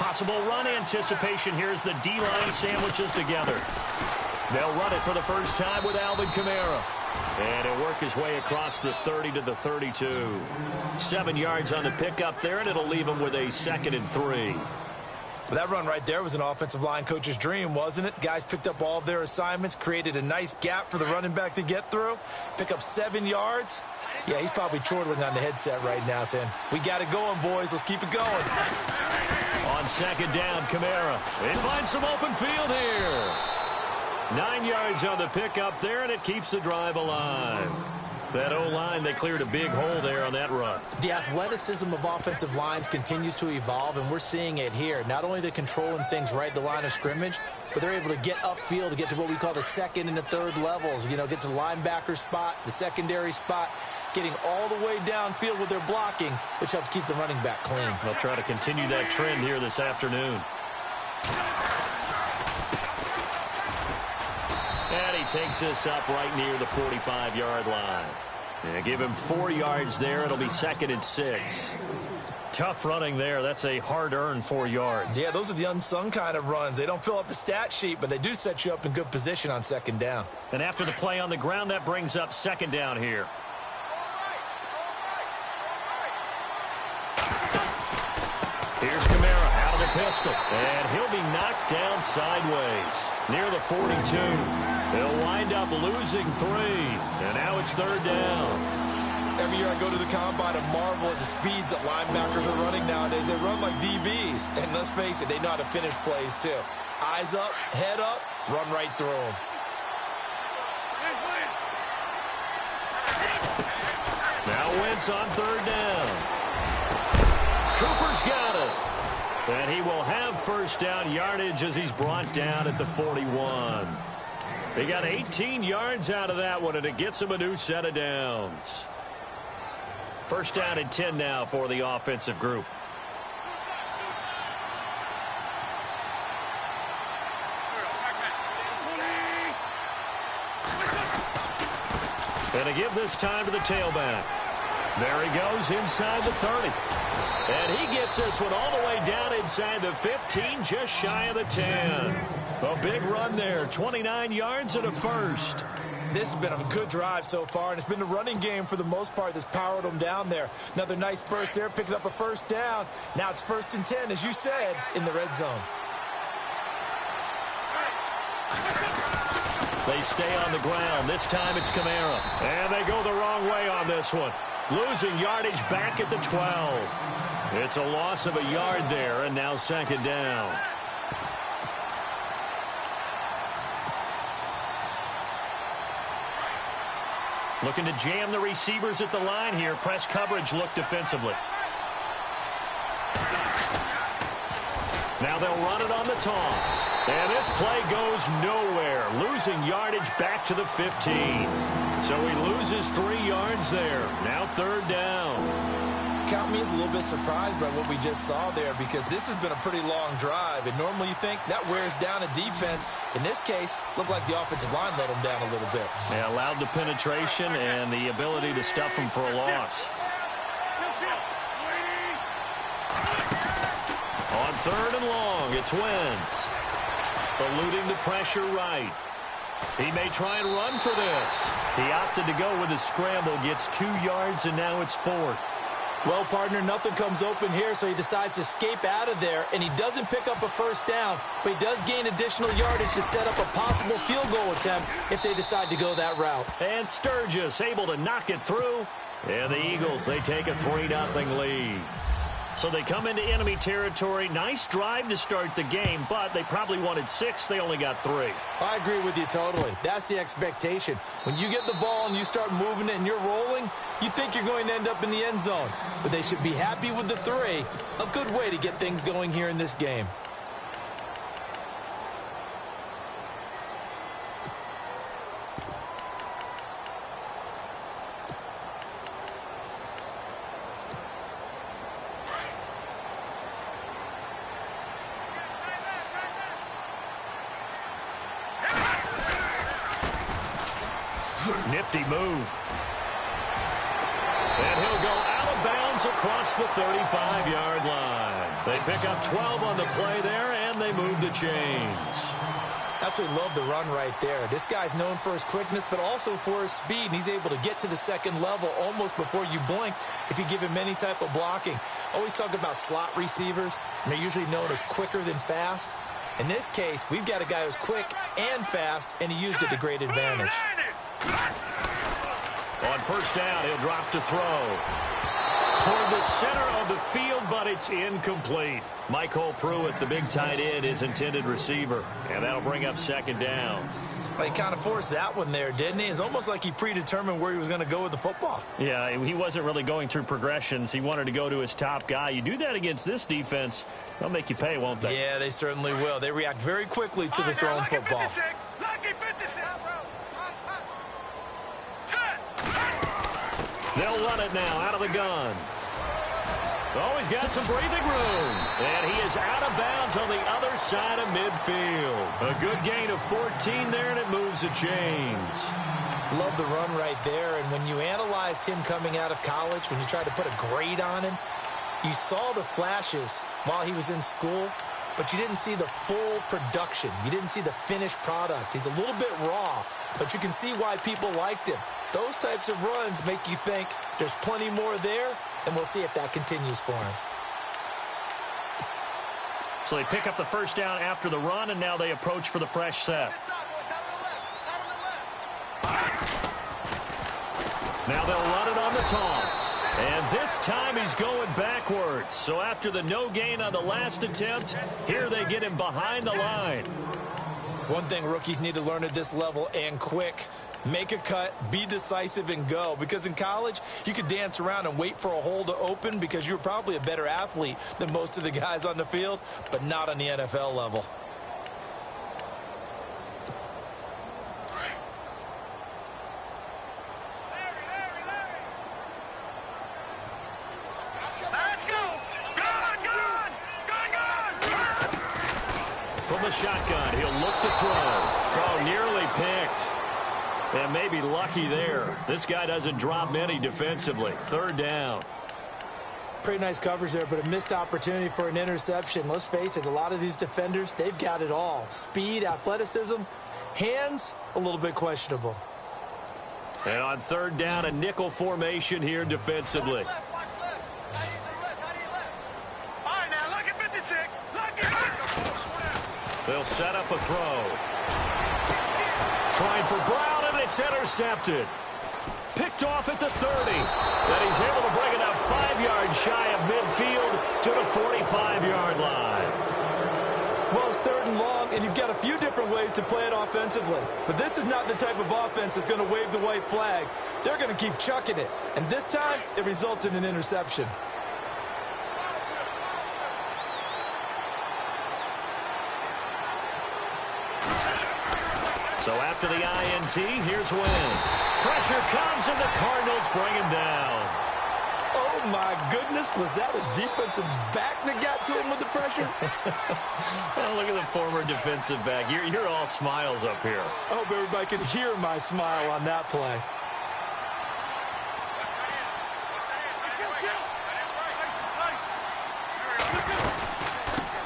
Possible run anticipation here as the D-line sandwiches together. They'll run it for the first time with Alvin Kamara. And he'll work his way across the 30 to the 32. 7 yards on the pickup there, and it'll leave him with a 2nd and 3. Well, that run right there was an offensive line coach's dream, wasn't it? Guys picked up all of their assignments, created a nice gap for the running back to get through, pick up 7 yards. Yeah, he's probably chortling on the headset right now saying, we got it going, boys. Let's keep it going. On 2nd down, Kamara. They find some open field here. 9 yards on the pickup there, and it keeps the drive alive. That O-line, they cleared a big hole there on that run. The athleticism of offensive lines continues to evolve, and we're seeing it here. Not only are they controlling things right at the line of scrimmage, but they're able to get upfield to get to what we call the 2nd and the 3rd levels. You know, get to the linebacker spot, the secondary spot, getting all the way downfield with their blocking, which helps keep the running back clean. They'll try to continue that trend here this afternoon. And he takes this up right near the 45-yard line. Yeah, give him 4 yards there. It'll be 2nd and 6. Tough running there. That's a hard-earned 4 yards. Yeah, those are the unsung kind of runs. They don't fill up the stat sheet, but they do set you up in good position on 2nd down. And after the play on the ground, that brings up 2nd down here. Here's Kamara out of the pistol, and he'll be knocked down sideways near the 42. They'll wind up losing 3, and now it's 3rd down. Every year I go to the combine and marvel at the speeds that linebackers are running nowadays. They run like DBs, and let's face it, they know how to finish plays too. Eyes up, head up, run right through them. Now Wentz on 3rd down. Cooper's got it. And he will have 1st down yardage as he's brought down at the 41. They got 18 yards out of that one, and it gets him a new set of downs. 1st down and 10 now for the offensive group. And to give this time to the tailback. There he goes inside the 30. And he gets this one all the way down inside the 15, just shy of the 10. A big run there, 29 yards and a 1st. This has been a good drive so far, and it's been the running game for the most part that's powered them down there. Another nice burst there, picking up a 1st down. Now it's 1st and 10, as you said, in the red zone. They stay on the ground. This time it's Kamara. And they go the wrong way on this one. Losing yardage back at the 12. It's a loss of a yard there, and now 2nd down. Looking to jam the receivers at the line here. Press coverage look defensively. Now they'll run it on the toss. And this play goes nowhere. Losing yardage back to the 15. So he loses 3 yards there. Now 3rd down. Count me as a little bit surprised by what we just saw there, because this has been a pretty long drive, and normally you think that wears down a defense. In this case, looked like the offensive line let them down a little bit. Yeah, allowed the penetration and the ability to stuff them for a loss. On 3rd and long, it's Wentz. Eluding the pressure right. He may try and run for this. He opted to go with a scramble, gets 2 yards, and now it's 4th. Well, partner, nothing comes open here, so he decides to escape out of there, and he doesn't pick up a 1st down, but he does gain additional yardage to set up a possible field goal attempt if they decide to go that route. And Sturgis able to knock it through, and the Eagles, they take a 3-0 lead. So they come into enemy territory. Nice drive to start the game, but they probably wanted 6. They only got 3. I agree with you totally. That's the expectation. When you get the ball and you start moving it and you're rolling, you think you're going to end up in the end zone. But they should be happy with the 3. A good way to get things going here in this game. Nifty move. And he'll go out of bounds across the 35-yard line. They pick up 12 on the play there, and they move the chains. Absolutely love the run right there. This guy's known for his quickness, but also for his speed. And he's able to get to the second level almost before you blink if you give him any type of blocking. Always talk about slot receivers, and they're usually known as quicker than fast. In this case, we've got a guy who's quick and fast, and he used it to great advantage. On first down, he'll drop to throw. Toward the center of the field, but it's incomplete. Michael Pruitt, the big tight end, his intended receiver. And that'll bring up second down. Well, he kind of forced that one there, didn't he? It's almost like he predetermined where he was going to go with the football. Yeah, he wasn't really going through progressions. He wanted to go to his top guy. You do that against this defense, they'll make you pay, won't they? Yeah, they certainly will. They react very quickly to the thrown football. They'll run it now out of the gun. Oh, he's got some breathing room. And he is out of bounds on the other side of midfield. A good gain of 14 there, and it moves the chains. Love the run right there. And when you analyzed him coming out of college, when you tried to put a grade on him, you saw the flashes while he was in school, but you didn't see the full production. You didn't see the finished product. He's a little bit raw, but you can see why people liked him. Those types of runs make you think there's plenty more there, and we'll see if that continues for him. So they pick up the first down after the run, and now they approach for the fresh set. Now they'll run it on the toss. And this time he's going backwards. So after the no gain on the last attempt, here they get him behind the line. One thing rookies need to learn at this level, and quick: make a cut, be decisive, and go. Because in college, you could dance around and wait for a hole to open because you're probably a better athlete than most of the guys on the field, but not on the NFL level. From the shotgun, he'll look to throw. Oh, nearly picked. And maybe lucky there. This guy doesn't drop many defensively. Third down. Pretty nice coverage there, but a missed opportunity for an interception. Let's face it, a lot of these defenders, they've got it all. Speed, athleticism, hands, a little bit questionable. And on third down, a nickel formation here defensively. They'll set up a throw. Trying for Brown, and it's intercepted. Picked off at the 30. And he's able to bring it up 5 yards shy of midfield to the 45-yard line. Well, it's third and long, and you've got a few different ways to play it offensively. But this is not the type of offense that's going to wave the white flag. They're going to keep chucking it. And this time, it results in an interception. So after the INT, here's Wentz. Pressure comes, and the Cardinals bring him down. Oh, my goodness. Was that a defensive back that got to him with the pressure? Well, look at the former defensive back. You're all smiles up here. I hope everybody can hear my smile on that play.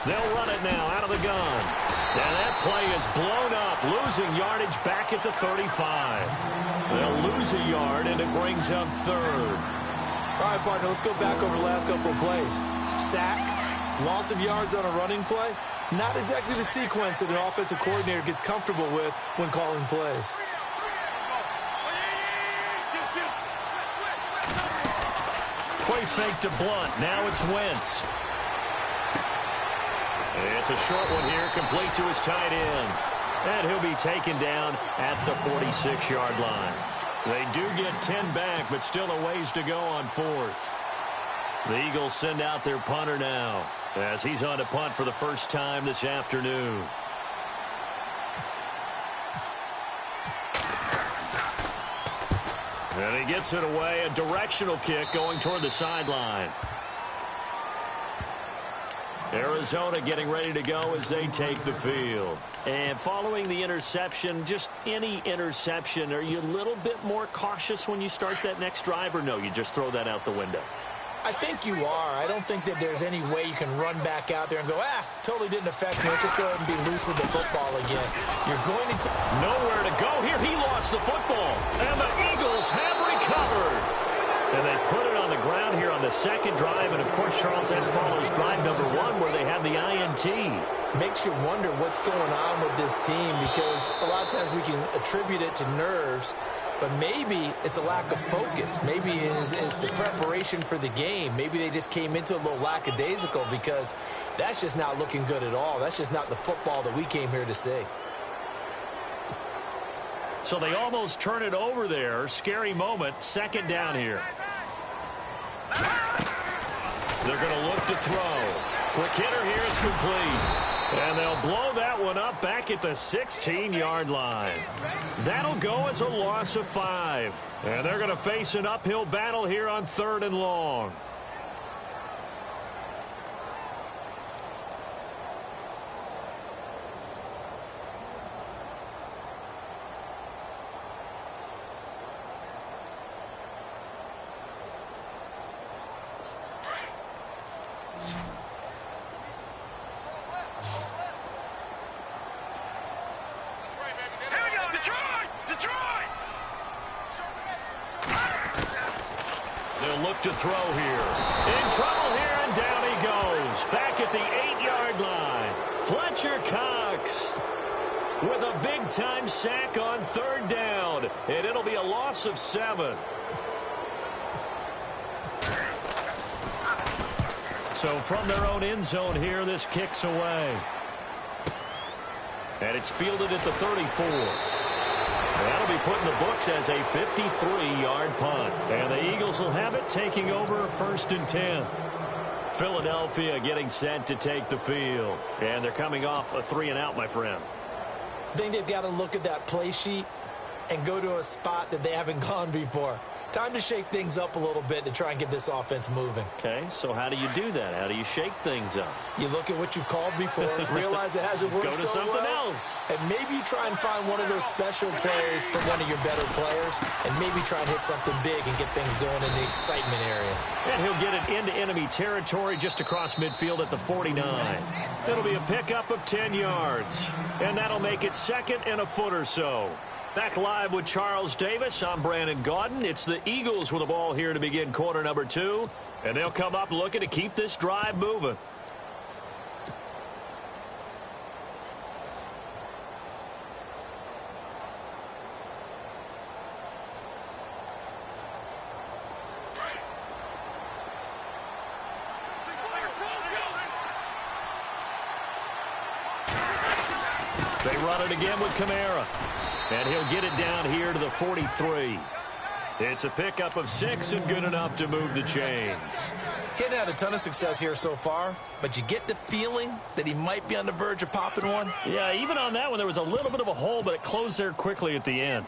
They'll run it now out of the gun. And that play is blown up, losing yardage back at the 35. They'll lose a yard, and it brings up third. All right, partner, let's go back over the last couple of plays. Sack, loss of yards on a running play. Not exactly the sequence that an offensive coordinator gets comfortable with when calling plays. Play fake to Blunt. Now it's Wentz. It's a short one here, complete to his tight end. And he'll be taken down at the 46-yard line. They do get 10 back, but still a ways to go on fourth. The Eagles send out their punter now, as he's on to punt for the first time this afternoon. And he gets it away, a directional kick going toward the sideline. Arizona getting ready to go as they take the field. And following the interception, just any interception, are you a little bit more cautious when you start that next drive, or no, you just throw that out the window? I think you are. I don't think that there's any way you can run back out there and go, totally didn't affect me. Let's just go ahead and be loose with the football again. You're going to... Nowhere to go here. He lost the football. And the Eagles have recovered. And they put it on the ground here on the second drive. And, of course, Charles, that follows drive number 1 where they had the INT. Makes you wonder what's going on with this team because a lot of times we can attribute it to nerves. But maybe it's a lack of focus. Maybe it's the preparation for the game. Maybe they just came into a little lackadaisical because that's just not looking good at all. That's just not the football that we came here to see. So they almost turn it over there. Scary moment. Second down here. They're going to look to throw. Quick hitter here. It's complete. And they'll blow that one up back at the 16-yard line. That'll go as a loss of 5. And they're going to face an uphill battle here on 3rd and long. Look to throw here. In trouble here, and down he goes. Back at the 8-yard line. Fletcher Cox with a big-time sack on 3rd down. And it'll be a loss of 7. So from their own end zone here, this kicks away. And it's fielded at the 34. That'll be put in the books as a 53-yard punt. And the Eagles will have it, taking over 1st and 10. Philadelphia getting set to take the field. And they're coming off a 3-and-out, my friend. I think they've got to look at that play sheet and go to a spot that they haven't gone before. Time to shake things up a little bit to try and get this offense moving. Okay, so how do you do that? How do you shake things up? You look at what you've called before, realize it hasn't worked so well. Go to something else. And maybe you try and find one of those special plays from one of your better players, and maybe try and hit something big and get things going in the excitement area. And he'll get it into enemy territory just across midfield at the 49. It'll be a pickup of 10 yards, and that'll make it 2nd and a foot or so. Back live with Charles Davis. I'm Brandon Gaudin. It's the Eagles with the ball here to begin quarter number 2. And they'll come up looking to keep this drive moving. They run it again with Kamara. And he'll get it down here to the 43. It's a pickup of 6 and good enough to move the chains. He hasn't had a ton of success here so far, but you get the feeling that he might be on the verge of popping one. Yeah, even on that one, there was a little bit of a hole, but it closed there quickly at the end.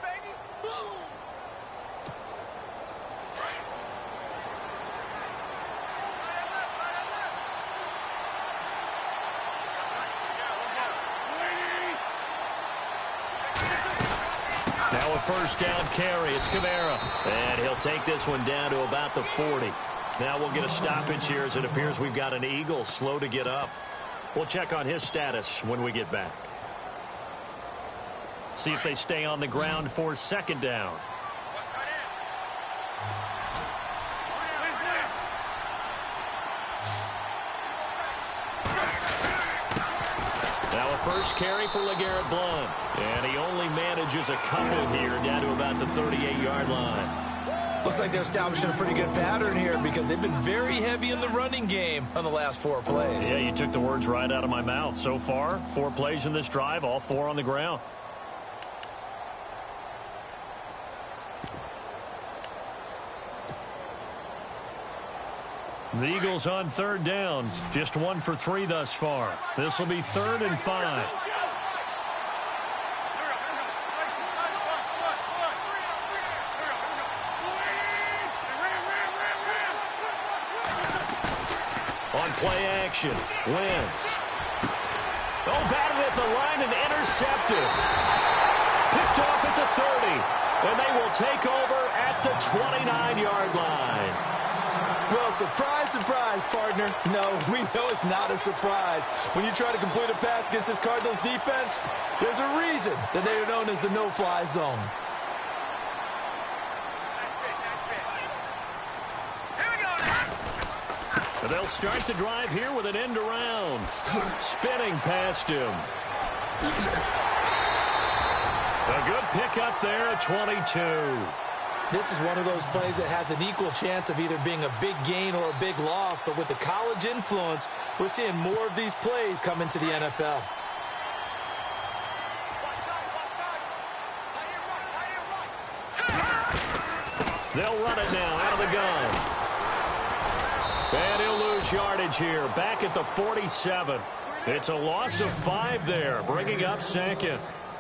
Now a 1st down carry. It's Kamara. And he'll take this one down to about the 40. Now we'll get a stoppage here as it appears we've got an Eagle slow to get up. We'll check on his status when we get back. See if they stay on the ground for 2nd down. Now a 1st carry for LeGarrette Blount. And he only manages a couple here down to about the 38-yard line. Looks like they're establishing a pretty good pattern here because they've been very heavy in the running game on the last 4 plays. Yeah, you took the words right out of my mouth. So far, 4 plays in this drive, all 4 on the ground. The Eagles on 3rd down. Just 1 for 3 thus far. This will be 3rd and 5. On play action, Wentz. Oh, batted at the line and intercepted. Picked off at the 30. And they will take over at the 29-yard line. Well, surprise, surprise, partner. No, we know it's not a surprise. When you try to complete a pass against this Cardinals defense, there's a reason that they are known as the no-fly zone. They'll start the drive here with an end around. Spinning past him. A good pickup there at 22. This is one of those plays that has an equal chance of either being a big gain or a big loss, but with the college influence, we're seeing more of these plays come into the NFL. They'll run it now out of the gun. And he'll lose yardage here, back at the 47. It's a loss of 5 there, bringing up second.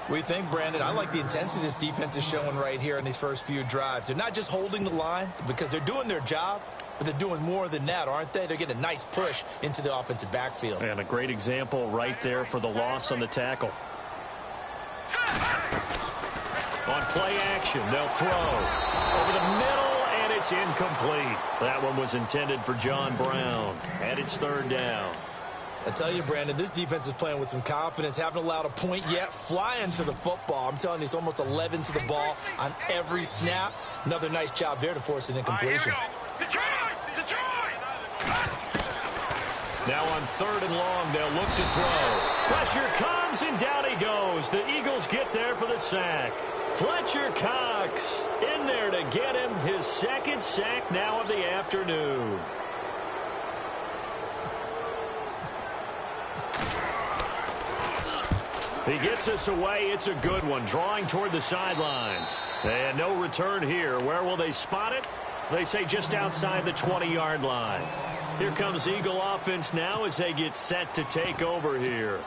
We think, Brandon, I like the intensity this defense is showing right here in these first few drives. They're not just holding the line because they're doing their job, but they're doing more than that, aren't they? They're getting a nice push into the offensive backfield. And a great example right there for the loss on the tackle. On play action, they'll throw over the middle. It's incomplete. That one was intended for John Brown. And it's third down. I tell you, Brandon, this defense is playing with some confidence. Haven't allowed a point yet. Flying to the football. I'm telling you, it's almost 11 to the ball on every snap. Another nice job there to force an incompletion. Now on third and long, they'll look to throw. Pressure comes, and down he goes. The Eagles get there for the sack. Fletcher Cox in there to get him his second sack now of the afternoon. He gets us away. It's a good one, drawing toward the sidelines. And no return here. Where will they spot it? They say just outside the 20-yard line. Here comes Eagle offense now as they get set to take over here.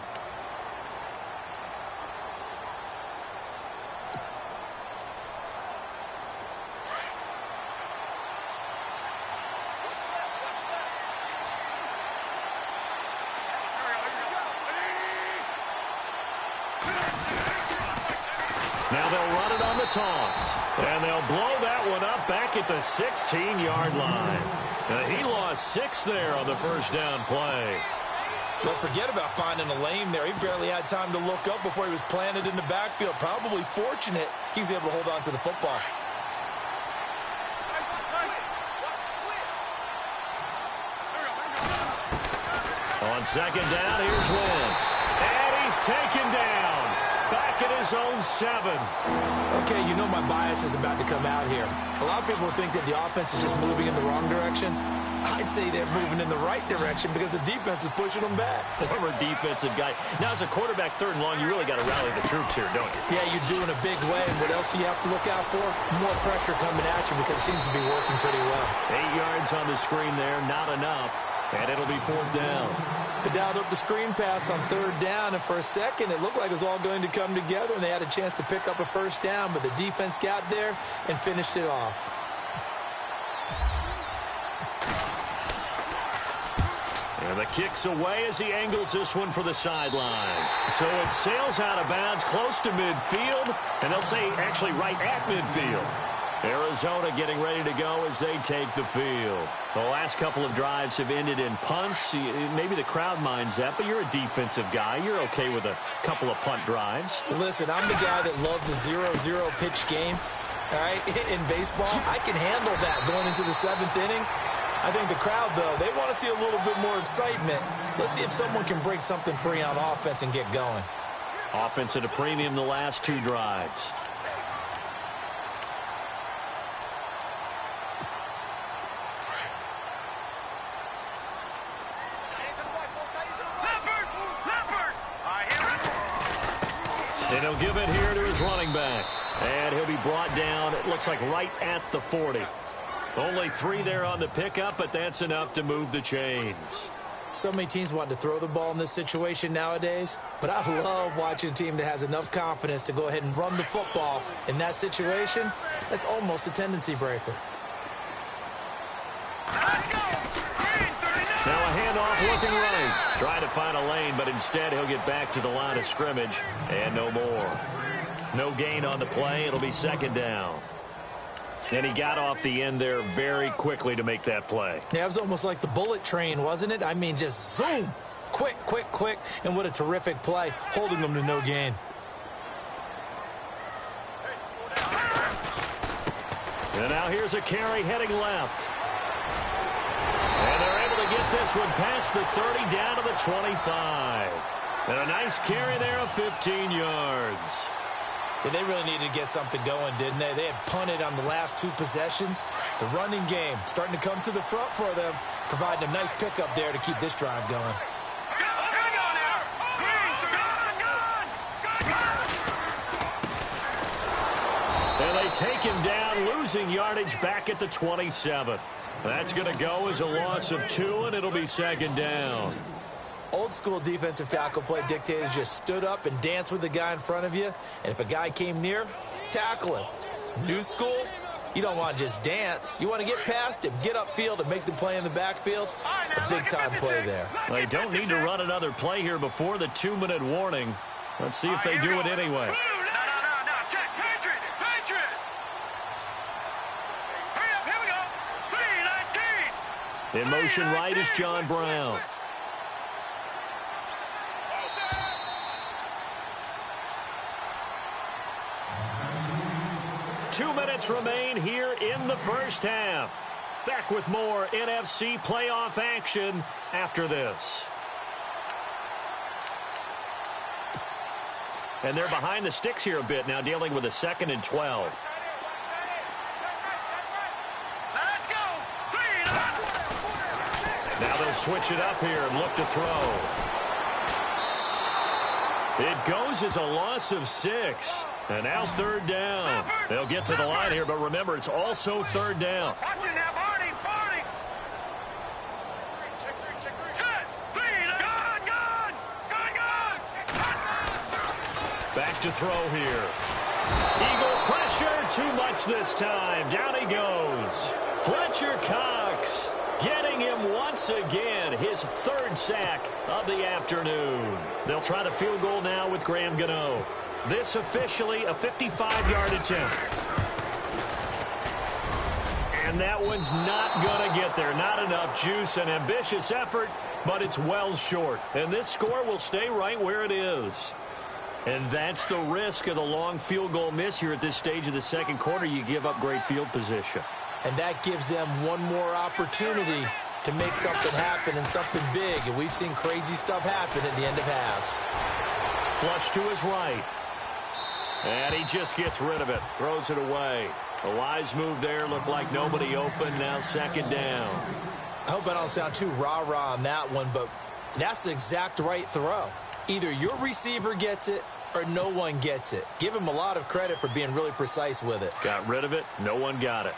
Now they'll run it on the toss. And they'll blow that one up back at the 16-yard line. He lost 6 there on the first down play. Don't forget about finding a lane there. He barely had time to look up before he was planted in the backfield. Probably fortunate he was able to hold on to the football. On second down, here's Wentz. And he's taken down. Back at his own 7. Okay, you know my bias is about to come out here. A lot of people think that the offense is just moving in the wrong direction. I'd say they're moving in the right direction because the defense is pushing them back. Former defensive guy. Now, as a quarterback, third and long, you really got to rally the troops here, don't you? Yeah, you do in a big way. And what else do you have to look out for? More pressure coming at you because it seems to be working pretty well. 8 yards on the screen there, not enough. And it'll be fourth down. They dialed up the screen pass on third down, and for a second, it looked like it was all going to come together, and they had a chance to pick up a first down, but the defense got there and finished it off. And the kick's away as he angles this one for the sideline. So it sails out of bounds close to midfield, and they'll say actually right at midfield. Arizona getting ready to go as they take the field. The last couple of drives have ended in punts. Maybe the crowd minds that, but you're a defensive guy. You're okay with a couple of punt drives. Listen, I'm the guy that loves a 0-0 pitch game. All right, in baseball, I can handle that going into the 7th inning. I think the crowd, though, they want to see a little bit more excitement. Let's see if someone can break something free on offense and get going. Offense at a premium the last 2 drives. And he'll give it here to his running back. And he'll be brought down, it looks like right at the 40. Only 3 there on the pickup, but that's enough to move the chains. So many teams want to throw the ball in this situation nowadays, but I love watching a team that has enough confidence to go ahead and run the football. In that situation, that's almost a tendency breaker. Now a handoff looking right. Trying to find a lane, but instead he'll get back to the line of scrimmage. And no more. No gain on the play. It'll be second down. And he got off the end there very quickly to make that play. Yeah, it was almost like the bullet train, wasn't it? I mean, just zoom. Quick, quick, quick. And what a terrific play, holding them to no gain. And now here's a carry heading left. And they're able to get this one past the 30 down to the 25. And a nice carry there of 15 yards. Yeah, they really needed to get something going, didn't they? They had punted on the last 2 possessions. The running game starting to come to the front for them, providing a nice pickup there to keep this drive going. And they take him down, losing yardage back at the 27. That's going to go as a loss of 2, and it'll be second down. Old school defensive tackle play dictated just stood up and danced with the guy in front of you. And if a guy came near, tackle him. New school, you don't want to just dance. You want to get past him, get upfield, and make the play in the backfield. A big-time play there. They don't need to run another play here before the 2-minute warning. Let's see if they do it anyway. In motion right is John Brown. Two minutes remain here in the first half. Back with more NFC playoff action after this. And they're behind the sticks here a bit now, dealing with a 2nd and 12. Now they'll switch it up here and look to throw. It goes as a loss of 6. And now 3rd down. They'll get to the line here, but remember, it's also 3rd down. Back to throw here. Eagle pressure, too much this time. Down he goes. Fletcher Cox getting him once again, his 3rd sack of the afternoon. They'll try the field goal now with Graham Gano. This officially a 55-yard attempt. And that one's not going to get there. Not enough juice. An ambitious effort, but it's well short. And this score will stay right where it is. And that's the risk of the long field goal miss here at this stage of the second quarter. You give up great field position. And that gives them one more opportunity to make something happen and something big. And we've seen crazy stuff happen at the end of halves. Flush to his right. And he just gets rid of it. Throws it away. A wise move there. Looked like nobody open. Now 2nd down. I hope I don't sound too rah-rah on that one, but that's the exact right throw. Either your receiver gets it or no one gets it. Give him a lot of credit for being really precise with it. Got rid of it. No one got it.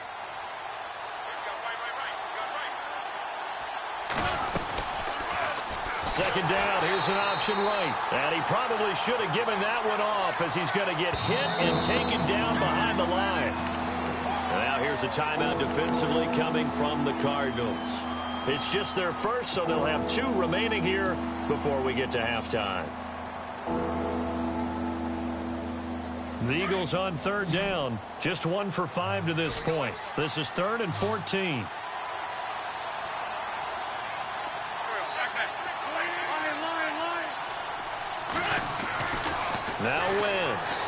Second down, here's an option right. And he probably should have given that one off as he's going to get hit and taken down behind the line. And now here's a timeout defensively coming from the Cardinals. It's just their first, so they'll have 2 remaining here before we get to halftime. The Eagles on 3rd down, just 1 for 5 to this point. This is 3rd and 14. Now Wentz.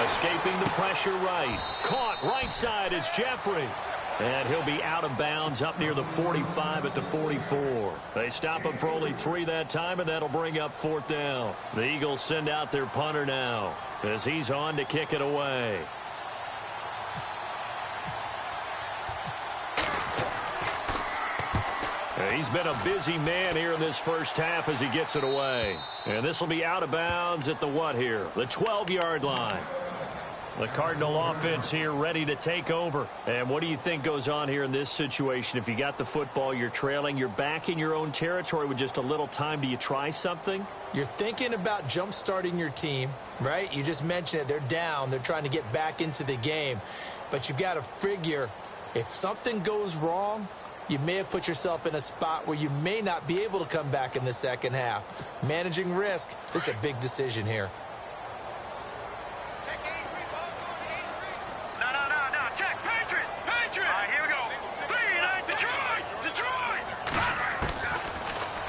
Escaping the pressure right. Caught right side is Jeffrey. And he'll be out of bounds up near the 45 at the 44. They stop him for only 3 that time, and that'll bring up 4th down. The Eagles send out their punter now as he's on to kick it away. He's been a busy man here in this first half as he gets it away. And this will be out of bounds at the what here? The 12-yard line. The Cardinal offense here ready to take over. And what do you think goes on here in this situation? If you got the football, you're trailing, you're back in your own territory with just a little time. Do you try something? You're thinking about jump-starting your team, right? You just mentioned it. They're down. They're trying to get back into the game. But you've got to figure if something goes wrong, you may have put yourself in a spot where you may not be able to come back in the second half. Managing risk, this is a big decision here. No,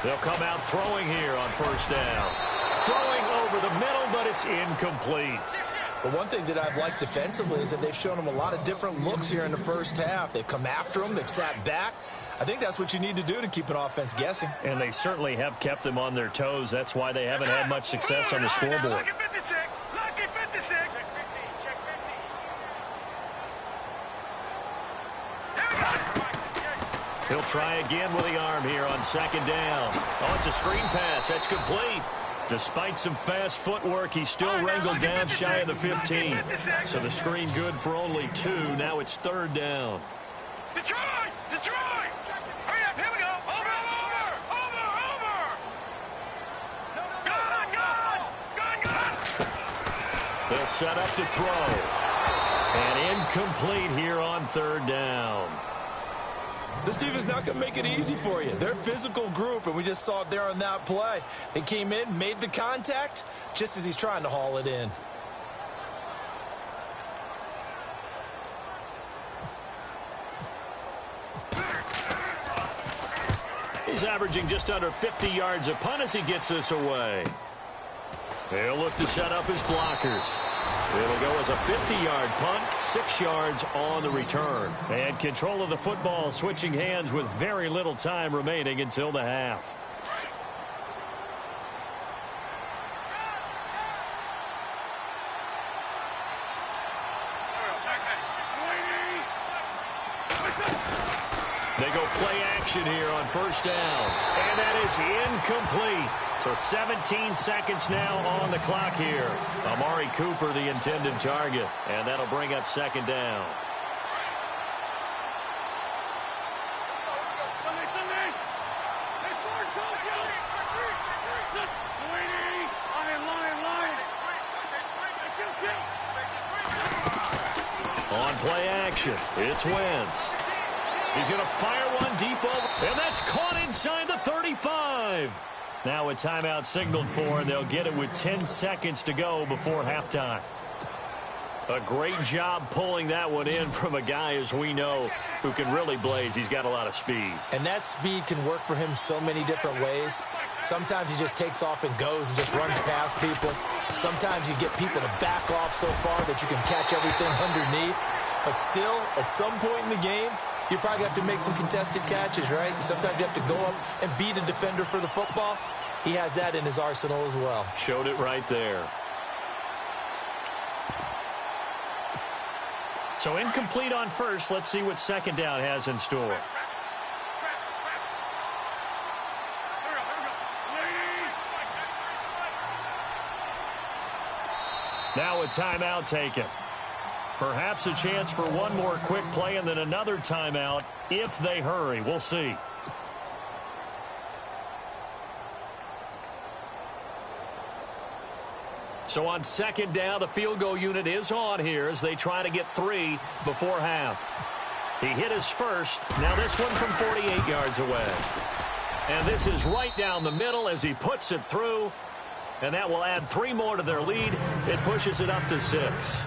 They'll come out throwing here on first down. Throwing over the middle, but it's incomplete. But one thing that I've liked defensively is that they've shown him a lot of different looks here in the first half. They've come after him. They've sat back. I think that's what you need to do to keep an offense guessing. And they certainly have kept them on their toes. That's why they haven't had much success on the scoreboard. Lucky 56. Lucky 56. He'll try again with the arm here on second down. Oh, it's a screen pass. That's complete. Despite some fast footwork, he's still wrangled down shy of the 15. So the screen good for only 2. Now it's third down. Detroit! Detroit! Hurry up, here we go. Over! Gun! They'll set up to throw. And incomplete here on third down. This team is not going to make it easy for you. They're a physical group, and we just saw it there on that play. They came in, made the contact, just as he's trying to haul it in. He's averaging just under 50 yards a punt as he gets this away. They'll look to set up his blockers. It'll go as a 50-yard punt, 6 yards on the return. And control of the football switching hands with very little time remaining until the half. They go play action here on first down. And that is incomplete. So 17 seconds now on the clock here. Amari Cooper, the intended target. And that'll bring up second down. On play action, it's Wentz. He's going to fire one deep over, and that's caught inside the 35. Now a timeout signaled for, and they'll get it with 10 seconds to go before halftime. A great job pulling that one in from a guy, as we know, who can really blaze. He's got a lot of speed. And that speed can work for him so many different ways. Sometimes he just takes off and goes and just runs past people. Sometimes you get people to back off so far that you can catch everything underneath. But still, at some point in the game, you probably have to make some contested catches, right? Sometimes you have to go up and beat a defender for the football. He has that in his arsenal as well. Showed it right there. So incomplete on first. Let's see what second down has in store. Now a timeout taken. Perhaps a chance for one more quick play and then another timeout if they hurry. We'll see. So on second down, the field goal unit is on here as they try to get 3 before half. He hit his first. Now this one from 48 yards away. And this is right down the middle as he puts it through. And that will add 3 more to their lead. It pushes it up to 6.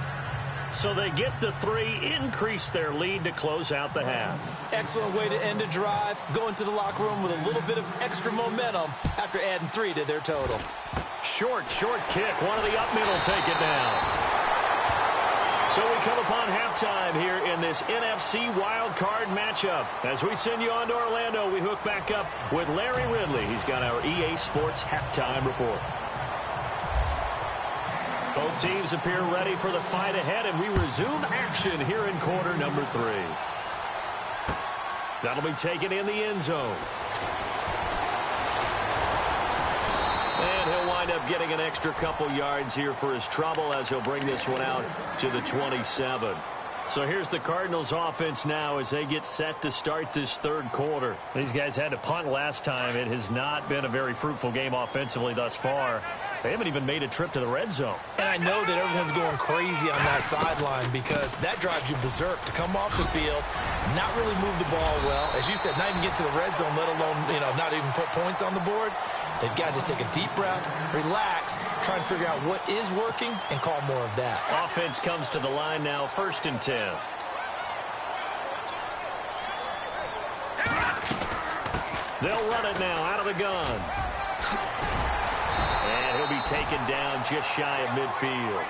So they get the 3, increase their lead to close out the half. Excellent way to end a drive. Go into the locker room with a little bit of extra momentum after adding 3 to their total. Short kick. One of the up middle take it down. So we come upon halftime here in this NFC wildcard matchup. As we send you on to Orlando, we hook back up with Larry Ridley. He's got our EA Sports halftime report. Both teams appear ready for the fight ahead, and we resume action here in quarter number 3. That'll be taken in the end zone. And he'll wind up getting an extra couple yards here for his trouble as he'll bring this one out to the 27. So here's the Cardinals offense now as they get set to start this third quarter. These guys had to punt last time. It has not been a very fruitful game offensively thus far. They haven't even made a trip to the red zone. And I know that everyone's going crazy on that sideline because that drives you berserk to come off the field, not really move the ball well. As you said, not even get to the red zone, let alone, not even put points on the board. They've got to just take a deep breath, relax, try and figure out what is working, and call more of that. Offense comes to the line now, 1st and 10. They'll run it now out of the gun. And he'll be taken down just shy of midfield.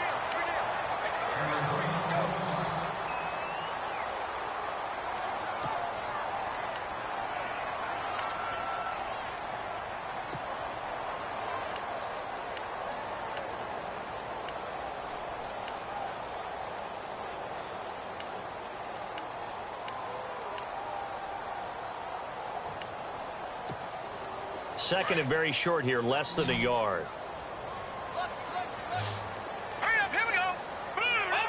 Second and very short here, less than a yard. Hurry up, here we go. Over.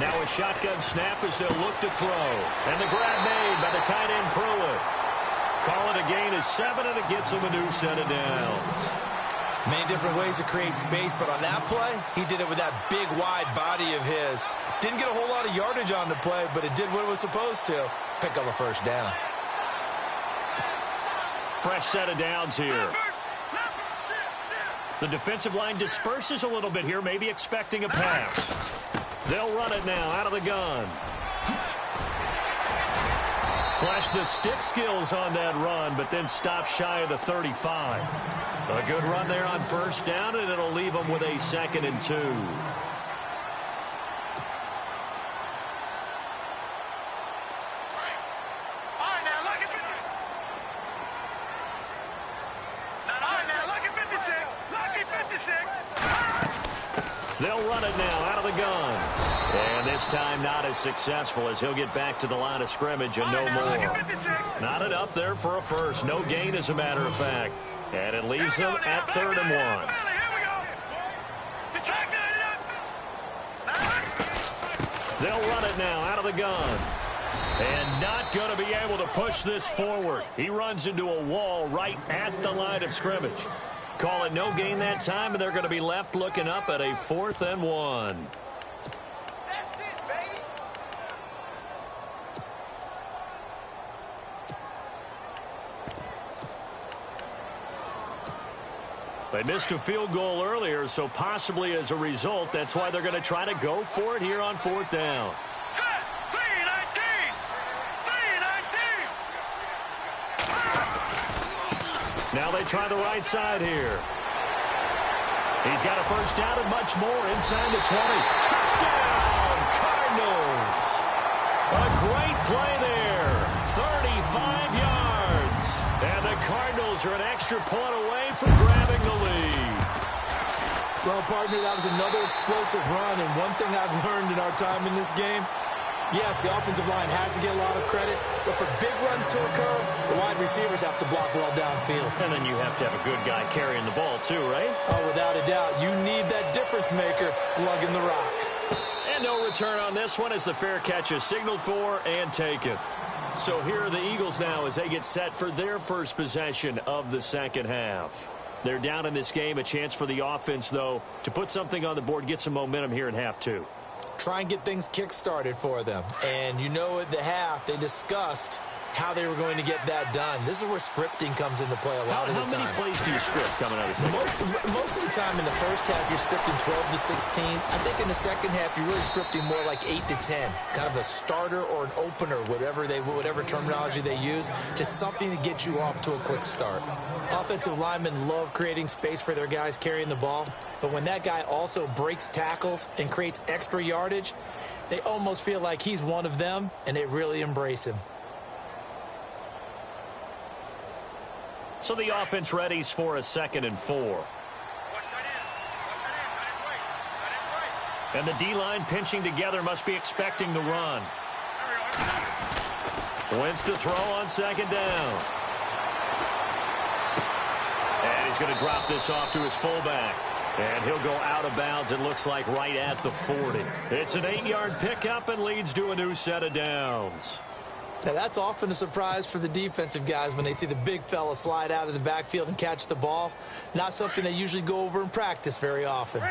Now a shotgun snap as they'll look to throw. And the grab made by the tight end Pruitt. Call it a gain of 7, and it gets him a new set of downs. Many different ways to create space, but on that play, he did it with that big, wide body of his. Didn't get a whole lot of yardage on the play, but it did what it was supposed to. Pick up a first down. Fresh set of downs here. The defensive line disperses a little bit here, maybe expecting a pass. They'll run it now out of the gun. Flash the stick skills on that run, but then stop shy of the 35. A good run there on first down, and it'll leave them with a 2nd and 2. They'll run it now out of the gun. And this time not as successful as he'll get back to the line of scrimmage and no more. Not enough there for a first. No gain, as a matter of fact. And it leaves them at 3rd and 1. They'll run it now out of the gun. And not going to be able to push this forward. He runs into a wall right at the line of scrimmage. Call it no gain that time, and they're going to be left looking up at a 4th and 1. That's it, baby. They missed a field goal earlier, so possibly as a result, that's why they're going to try to go for it here on 4th down. Set. 3-19. 3-19. Now they try the right side here. He's got a first down and much more inside the 20. Touchdown, Cardinals. A great play there. 35 yards. And the Cardinals are an extra point away from grabbing the lead. Well, partner, that was another explosive run, and one thing I've learned in our time in this game, yes, the offensive line has to get a lot of credit, but for big runs to occur, the wide receivers have to block well downfield. And then you have to have a good guy carrying the ball too, right? Oh, without a doubt. You need that difference maker lugging the rock. And no return on this one as the fair catch is signaled for and taken. So here are the Eagles now as they get set for their first possession of the second half. They're down in this game. A chance for the offense, though, to put something on the board, get some momentum here in half 2. Try and get things kick-started for them. And you know at the half, they discussed how they were going to get that done. This is where scripting comes into play a lot of the time. How many plays do you script coming out of the second? Most of the time in the first half, you're scripting 12 to 16. I think in the second half, you're really scripting more like 8 to 10. Kind of a starter or an opener, whatever terminology they use, just something to get you off to a quick start. Offensive linemen love creating space for their guys carrying the ball, but when that guy also breaks tackles and creates extra yardage, they almost feel like he's one of them, and they really embrace him. So the offense readies for a 2nd and 4. And the D-line pinching together must be expecting the run. Wentz to throw on 2nd down. And he's going to drop this off to his fullback. And he'll go out of bounds, it looks like, right at the 40. It's an 8-yard pickup and leads to a new set of downs. Now, that's often a surprise for the defensive guys when they see the big fella slide out of the backfield and catch the ball. Not something they usually go over in practice very often.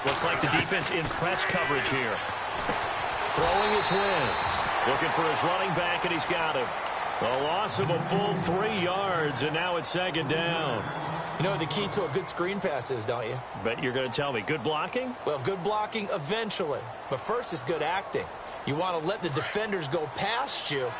Looks like the defense in press coverage here. Throwing his Wentz. Looking for his running back, and he's got him. A loss of a full 3 yards, and now it's second down. You know what the key to a good screen pass is, don't you? Bet you're going to tell me. Good blocking? Well, good blocking eventually. But first is good acting. You want to let the defenders go past you,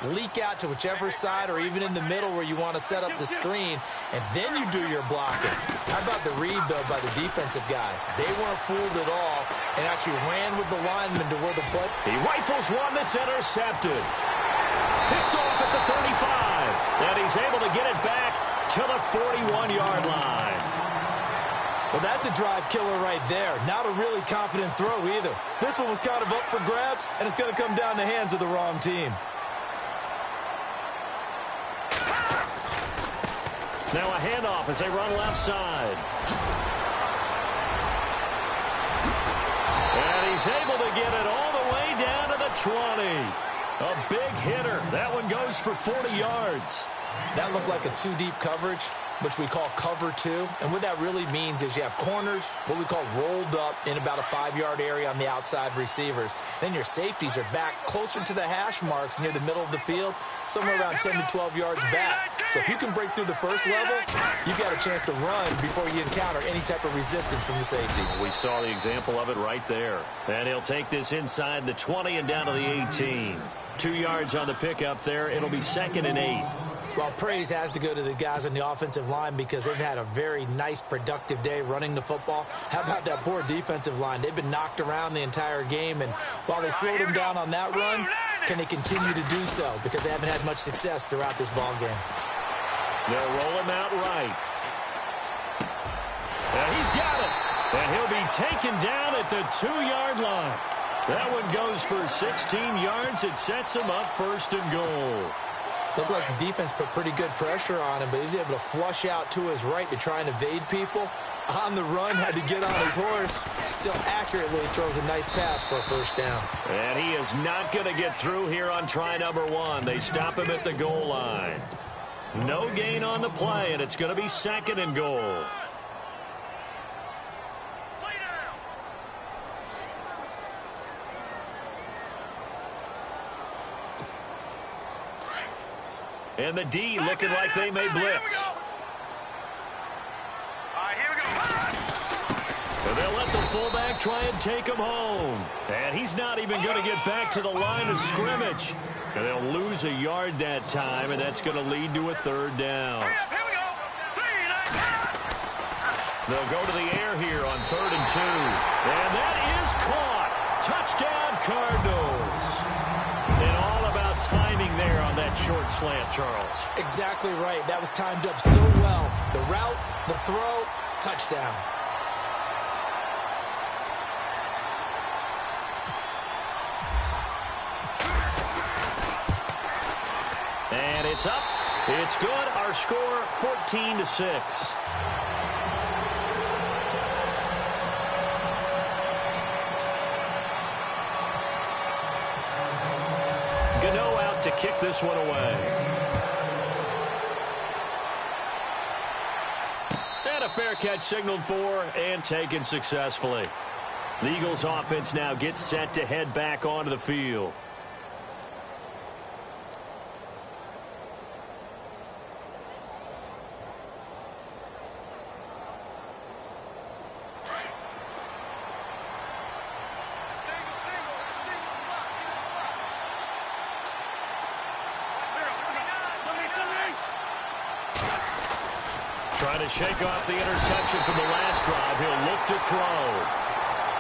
leak out to whichever side or even in the middle where you want to set up the screen, and then you do your blocking. How about the read, though, by the defensive guys? They weren't fooled at all and actually ran with the lineman to where the play. He rifles one that's intercepted. Picked off at the 35, and he's able to get it back to the 41-yard line. Well, that's a drive killer right there. Not a really confident throw either. This one was kind of up for grabs, and it's going to come down the hands of the wrong team. Now a handoff as they run left side. And he's able to get it all the way down to the 20. A big hitter. That one goes for 40 yards. That looked like a two-deep coverage, which we call cover two. And what that really means is you have corners, what we call rolled up in about a 5-yard area on the outside receivers. Then your safeties are back closer to the hash marks near the middle of the field, somewhere around 10 to 12 yards back. So if you can break through the first level, you've got a chance to run before you encounter any type of resistance from the safeties. We saw the example of it right there. And he'll take this inside the 20 and down to the 18. 2 yards on the pickup there. It'll be 2nd and 8. Well, praise has to go to the guys on the offensive line because they've had a very nice, productive day running the football. How about that poor defensive line? They've been knocked around the entire game, and while they slowed them down on that run, can they continue to do so? Because they haven't had much success throughout this ball game. They'll roll him out right. And he's got it. And he'll be taken down at the 2-yard line. That one goes for 16 yards. It sets him up 1st and goal. Looked like the defense put pretty good pressure on him, but he's able to flush out to his right to try and evade people. On the run, had to get on his horse. Still accurately throws a nice pass for a 1st down. And he is not going to get through here on try number 1. They stop him at the goal line. No gain on the play, and it's going to be 2nd and goal. And the D looking like they may blitz. All right, here we go. And they'll let the fullback try and take him home. And he's not even going to get back to the line of scrimmage. And they'll lose a yard that time, and that's going to lead to a 3rd down. Here we go. They'll go to the air here on 3rd and 2. And that is caught. Touchdown, Cardinals. And all about timing there on that short slant, Charles. Exactly right. That was timed up so well. The route, the throw, touchdown. And it's up. It's good. Our score, 14-6. Gano out to kick this one away. And a fair catch signaled for and taken successfully. The Eagles offense now gets set to head back onto the field. Trying to shake off the interception from the last drive. He'll look to throw.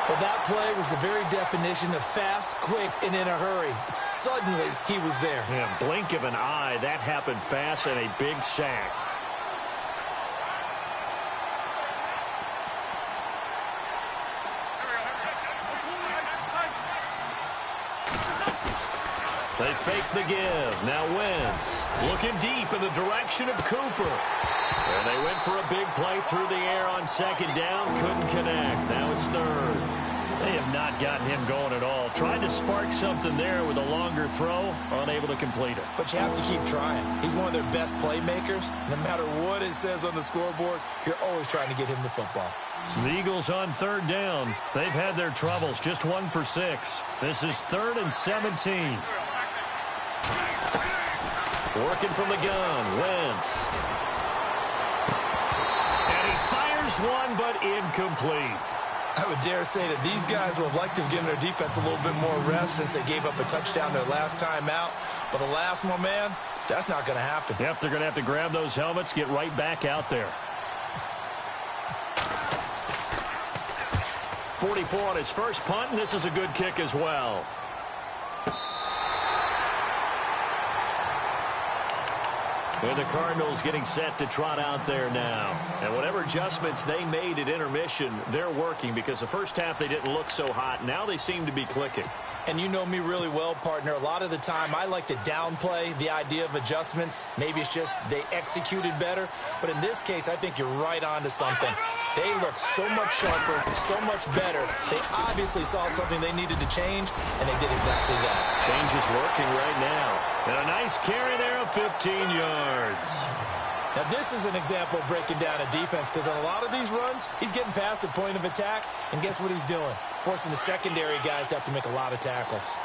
Well, that play was the very definition of fast, quick, and in a hurry. Suddenly, he was there. Yeah, blink of an eye. That happened fast and a big sack. They fake the give. Now Wentz looking deep in the direction of Cooper. And they went for a big play through the air on 2nd down. Couldn't connect. Now it's 3rd. They have not gotten him going at all. Tried to spark something there with a longer throw. Unable to complete it. But you have to keep trying. He's one of their best playmakers. No matter what it says on the scoreboard, you're always trying to get him the football. The Eagles on 3rd down. They've had their troubles. Just 1 for 6. This is 3rd and 17. Working from the gun, Wentz. And he fires one, but incomplete. I would dare say that these guys would have liked to have given their defense a little bit more rest since they gave up a touchdown their last time out. But alas, my man, that's not going to happen. Yep, they're going to have to grab those helmets, get right back out there. 44 on his first punt, and this is a good kick as well. And the Cardinals getting set to trot out there now. And whatever adjustments they made at intermission, they're working because the first half they didn't look so hot. Now they seem to be clicking. And you know me really well, partner. A lot of the time I like to downplay the idea of adjustments. Maybe it's just they executed better. But in this case, I think you're right on to something. They look so much sharper, so much better. They obviously saw something they needed to change, and they did exactly that. Change is working right now. And a nice carry there of 15 yards. Now, this is an example of breaking down a defense because on a lot of these runs, he's getting past the point of attack, and guess what he's doing? Forcing the secondary guys to have to make a lot of tackles.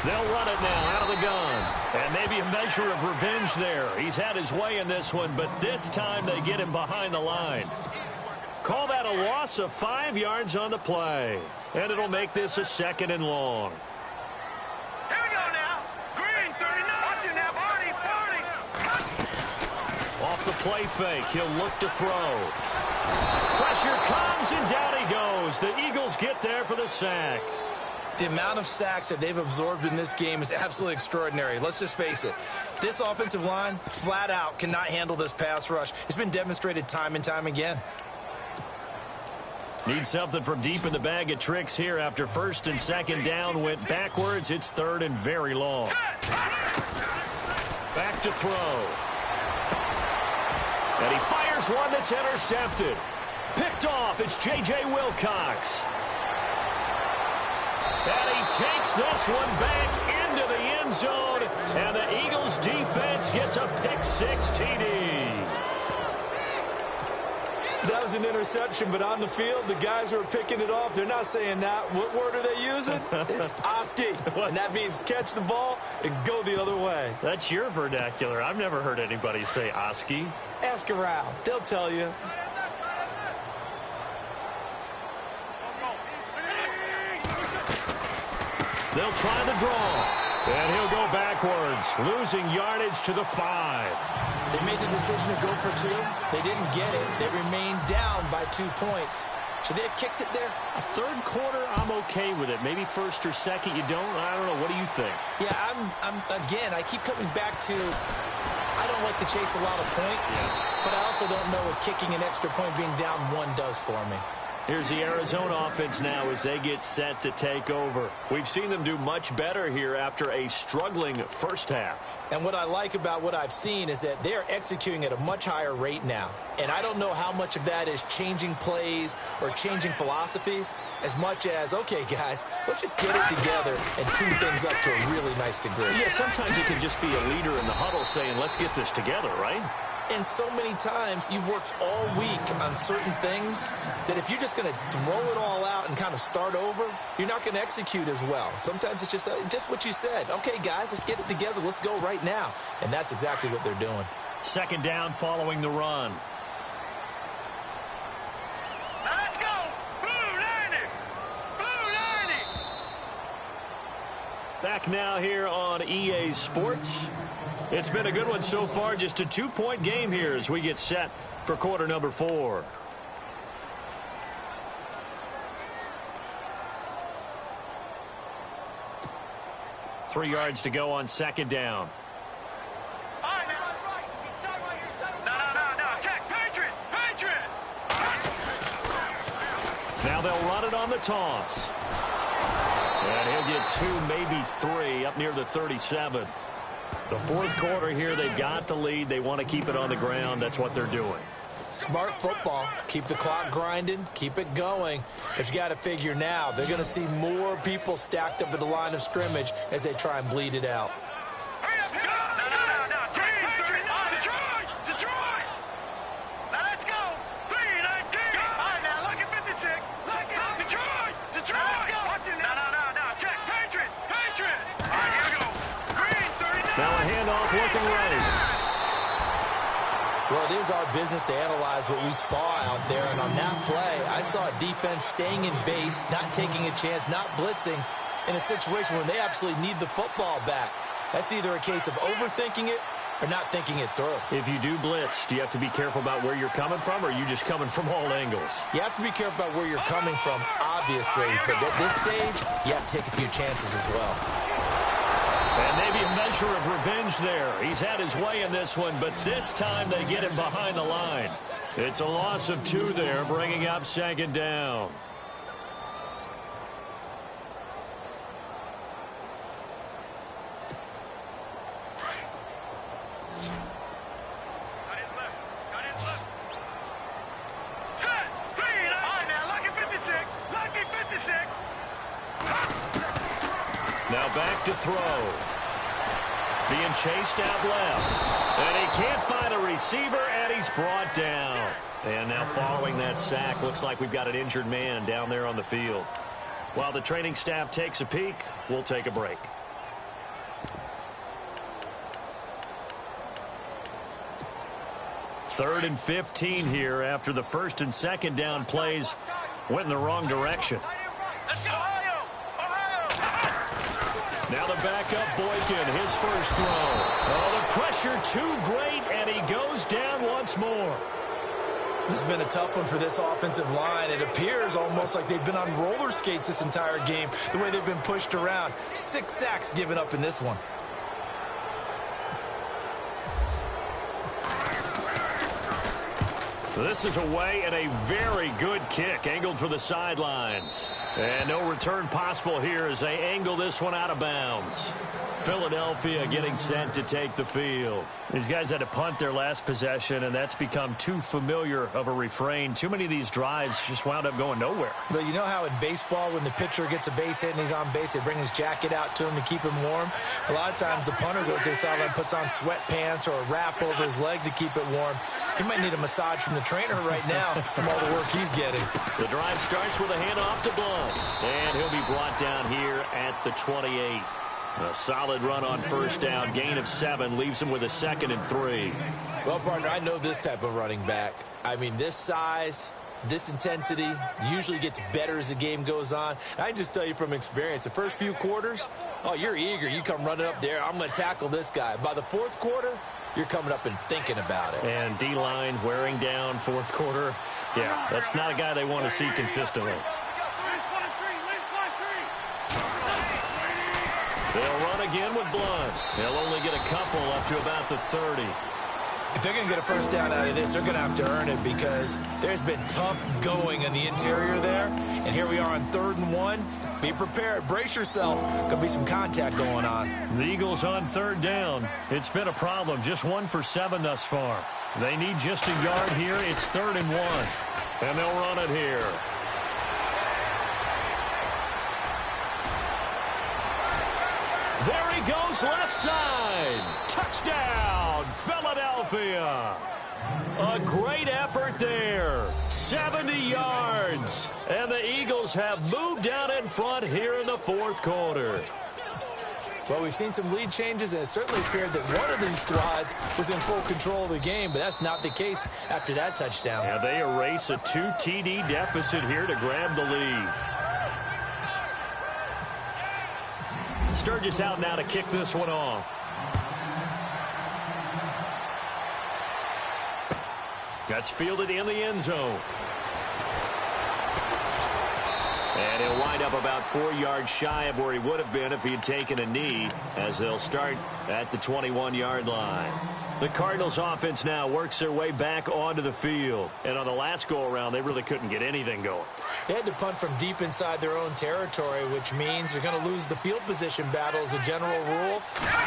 They'll run it now out of the gun. And maybe a measure of revenge there. He's had his way in this one, but this time they get him behind the line. Call that a loss of 5 yards on the play. And it'll make this a 2nd and long. Here we go now. Green, 39. Watch it now, Barney. Off the play fake, he'll look to throw. Pressure comes, and down he goes. The Eagles get there for the sack. The amount of sacks that they've absorbed in this game is absolutely extraordinary. Let's just face it. This offensive line, flat out, cannot handle this pass rush. It's been demonstrated time and time again. Need something from deep in the bag of tricks here after 1st and 2nd down went backwards. It's 3rd and very long. Back to throw. And he fires one that's intercepted. Picked off. It's J.J. Wilcox. And he takes this one back into the end zone. And the Eagles defense gets a pick-6 TD. That was an interception, but on the field, the guys who are picking it off, they're not saying that. What word are they using? It's Oski. And that means catch the ball and go the other way. That's your vernacular. I've never heard anybody say Oski. Ask around. They'll tell you. They'll try the draw. And he'll go backwards, losing yardage to the 5. They made the decision to go for 2. They didn't get it. They remained down by 2 points. Should they have kicked it there? A 3rd quarter, I'm okay with it. Maybe 1st or 2nd, you don't. I don't know. What do you think? Yeah, again, I keep coming back to I don't like to chase a lot of points, but I also don't know what kicking an extra point being down 1 does for me. Here's the Arizona offense now as they get set to take over. We've seen them do much better here after a struggling first half. And what I like about what I've seen is that they're executing at a much higher rate now. And I don't know how much of that is changing plays or changing philosophies as much as, okay, guys, let's just get it together and tune things up to a really nice degree. Yeah, sometimes it can just be a leader in the huddle saying, let's get this together, right? And so many times you've worked all week on certain things that if you're just going to throw it all out and kind of start over, you're not going to execute as well. Sometimes it's just what you said. Okay, guys, let's get it together. Let's go right now. And that's exactly what they're doing. 2nd down following the run. Now let's go. Blue 90. Blue 90. Back now here on EA Sports. It's been a good one so far. Just a 2-point game here as we get set for quarter number 4. Three yards to go on 2nd down. All right, now. No. Check. Patriot. Now they'll run it on the toss. And he'll get 2, maybe 3 up near the 37. The 4th quarter here, they've got the lead. They want to keep it on the ground. That's what they're doing. Smart football. Keep the clock grinding. Keep it going. But you got to figure now, they're going to see more people stacked up at the line of scrimmage as they try and bleed it out. Hurry up. No. Detroit. Now let's go. 3-19. All right, now look at 56. Detroit. is our business to analyze what we saw out there. And on that play, I saw a defense staying in base, not taking a chance, not blitzing in a situation where they absolutely need the football back. That's either a case of overthinking it or not thinking it through. If you do blitz, do you have to be careful about where you're coming from, or are you just coming from all angles? You have to be careful about where you're coming from, obviously. But at this stage, you have to take a few chances as well. And maybe a measure of revenge there. He's had his way in this one, but this time they get him behind the line. It's a loss of 2 there, bringing up 2nd down. Now back to throw. Being chased out left. And he can't find a receiver, and he's brought down. And now following that sack, looks like we've got an injured man down there on the field. While the training staff takes a peek, we'll take a break. Third and 15 here after the 1st and 2nd down plays went in the wrong direction. Let's go, Ohio! Now the backup Boykin, his first throw. Oh, the pressure too great, and he goes down once more. This has been a tough one for this offensive line. It appears almost like they've been on roller skates this entire game, the way they've been pushed around. 6 sacks given up in this one. This is away and a very good kick, angled for the sidelines. And no return possible here as they angle this one out of bounds. Philadelphia getting set to take the field. These guys had to punt their last possession, and that's become too familiar of a refrain. Too many of these drives just wound up going nowhere. But you know how in baseball, when the pitcher gets a base hit and he's on base, they bring his jacket out to him to keep him warm? A lot of times the punter goes to the sideline, puts on sweatpants or a wrap over his leg to keep it warm. He might need a massage from the trainer right now from all the work he's getting. The drive starts with a handoff to Blunt, and he'll be brought down here at the 28. A solid run on 1st down, gain of 7, leaves him with a 2nd and 3. Well, partner, I know this type of running back. I mean, this size, this intensity usually gets better as the game goes on. And I can just tell you from experience, the first few quarters, oh, you're eager. You come running up there, I'm going to tackle this guy. By the 4th quarter, you're coming up and thinking about it. And D-line wearing down 4th quarter. Yeah, that's not a guy they want to see consistently. They'll run again with Blunt. They'll only get a couple up to about the 30. If they're going to get a 1st down out of this, they're going to have to earn it because there's been tough going in the interior there. And here we are on 3rd and 1. Be prepared. Brace yourself. Going to be some contact going on. The Eagles on 3rd down. It's been a problem. Just 1 for 7 thus far. They need just a yard here. It's 3rd and 1. And they'll run it here. There he goes, left side. Touchdown, Philadelphia. A great effort there. 70 yards. And the Eagles have moved out in front here in the 4th quarter. Well, we've seen some lead changes, and it certainly appeared that one of these squads was in full control of the game, but that's not the case after that touchdown. Yeah, they erase a 2 TD deficit here to grab the lead. Sturgis out now to kick this one off. That's fielded in the end zone. And he'll wind up about 4 yards shy of where he would have been if he had taken a knee, as they'll start at the 21-yard line. The Cardinals offense now works their way back onto the field. And on the last go-around, they really couldn't get anything going. They had to punt from deep inside their own territory, which means they're going to lose the field position battle as a general rule.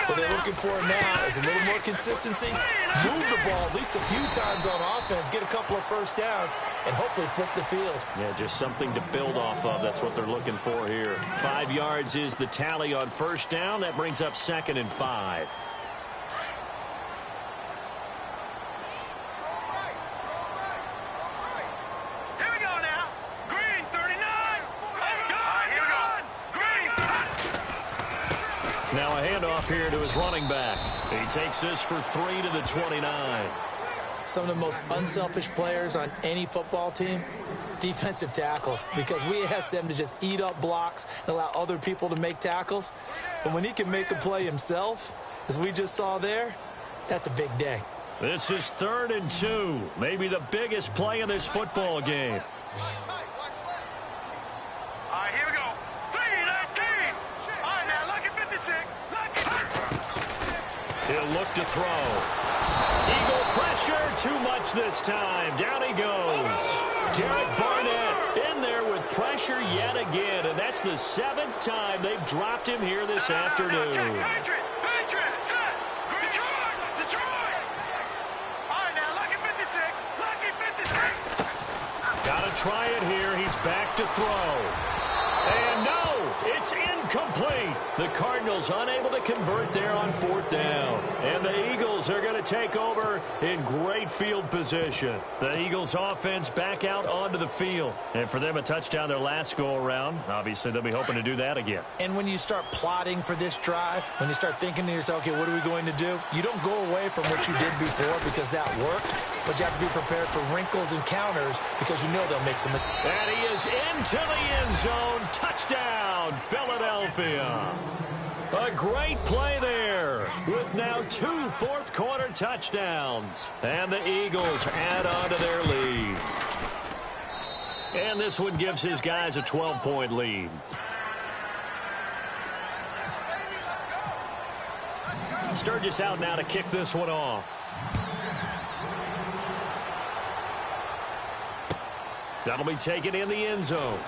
What they're looking for now is a little more consistency, move the ball at least a few times on offense, get a couple of 1st downs, and hopefully flip the field. Yeah, just something to build off of. That's what they're looking for here. 5 yards is the tally on 1st down. That brings up 2nd and 5. Now a handoff here to his running back. He takes this for 3 to the 29. Some of the most unselfish players on any football team, defensive tackles, because we ask them to just eat up blocks and allow other people to make tackles. But when he can make a play himself, as we just saw there, that's a big day. This is 3rd and 2, maybe the biggest play in this football game. All right, here we go. 3-19. All right, now, lucky 56. He'll look to throw. Eagle pressure, too much this time. Down he goes. Derek Barnett in there with pressure yet again, and that's the 7th time they've dropped him here this afternoon. Patriot, set. Detroit. All right, now, lucky 56. Lucky 56. Got to try it here. He's back to throw. And no, it's incomplete. The Cardinals unable to convert there on 4th down. And the Eagles are going to take over in great field position. The Eagles offense back out onto the field. And for them, a touchdown their last go-around. Obviously, they'll be hoping to do that again. And when you start plotting for this drive, when you start thinking to yourself, okay, what are we going to do? You don't go away from what you did before because that worked. But you have to be prepared for wrinkles and counters because you know they'll make some. And he is into the end zone. Touchdown, Philadelphia. A great play there with now 2 fourth-quarter touchdowns. And the Eagles add on to their lead. And this one gives his guys a 12-point lead. Sturgis out now to kick this one off. That'll be taken in the end zone.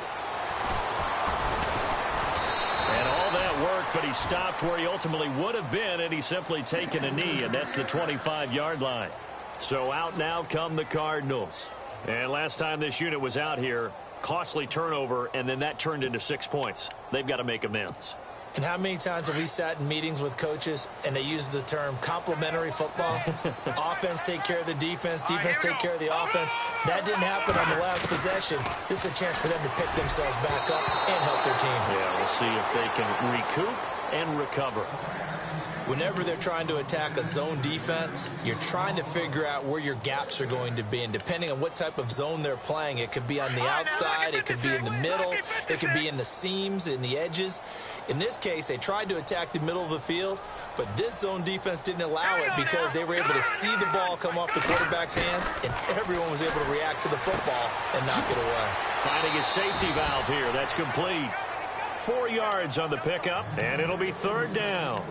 And all that work, but he stopped where he ultimately would have been, and he's simply taken a knee, and that's the 25-yard line. So out now come the Cardinals. And last time this unit was out here, costly turnover, and then that turned into 6 points. They've got to make amends. And how many times have we sat in meetings with coaches and they use the term complementary football? Offense take care of the defense, defense take care of the offense. That didn't happen on the last possession. This is a chance for them to pick themselves back up and help their team. Yeah, we'll see if they can recoup and recover. Whenever they're trying to attack a zone defense, you're trying to figure out where your gaps are going to be. And depending on what type of zone they're playing, it could be on the outside, it could be in the middle, it could be in the seams, in the edges. In this case, they tried to attack the middle of the field, but this zone defense didn't allow it because they were able to see the ball come off the quarterback's hands, and everyone was able to react to the football and knock it away. Finding a safety valve here. That's complete. 4 yards on the pickup, and it'll be 3rd down.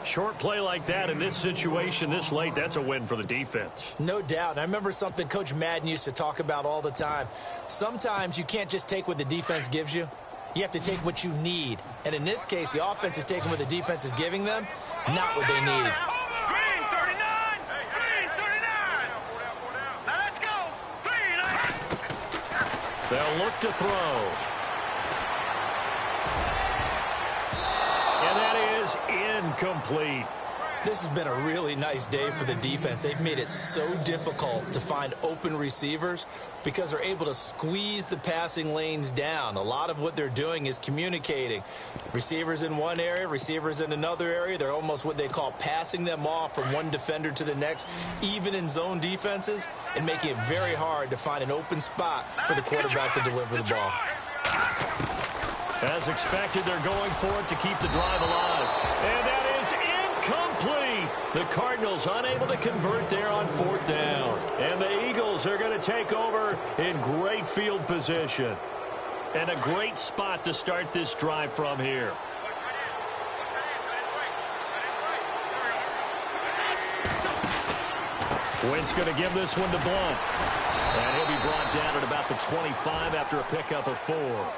Short play like that in this situation this late, that's a win for the defense. No doubt. I remember something Coach Madden used to talk about all the time. Sometimes you can't just take what the defense gives you. You have to take what you need. And in this case, the offense is taking what the defense is giving them, not what they need. Green 39. Green 39. Now let's go. Green. They'll look to throw. And that is incomplete. This has been a really nice day for the defense. They've made it so difficult to find open receivers because they're able to squeeze the passing lanes down. A lot of what they're doing is communicating. Receivers in one area, receivers in another area. They're almost what they call passing them off from one defender to the next, even in zone defenses, and making it very hard to find an open spot for the quarterback to deliver the ball. As expected, they're going for it to keep the drive alive. And that is incomplete. The Cardinals unable to convert there on 4th down. And the Eagles are going to take over in great field position. And a great spot to start this drive from here. Wentz going to give this one to Blunt. And he'll be brought down at about the 25 after a pickup of 4.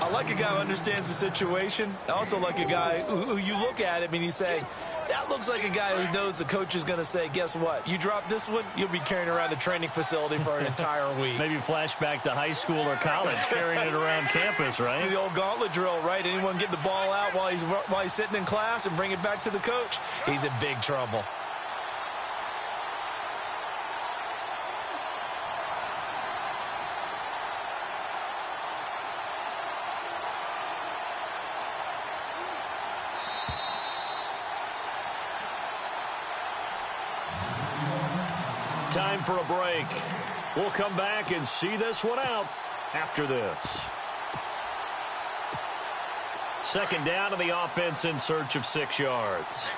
I like a guy who understands the situation. I also like a guy who you look at him and you say, that looks like a guy who knows the coach is going to say, guess what? You drop this one, you'll be carrying around the training facility for an entire week. Maybe flashback to high school or college, carrying it around campus, right? The old gauntlet drill, right? Anyone get the ball out while he's sitting in class and bring it back to the coach? He's in big trouble. time for a break. We'll come back and see this one out after this. Second down to the offense in search of 6 yards.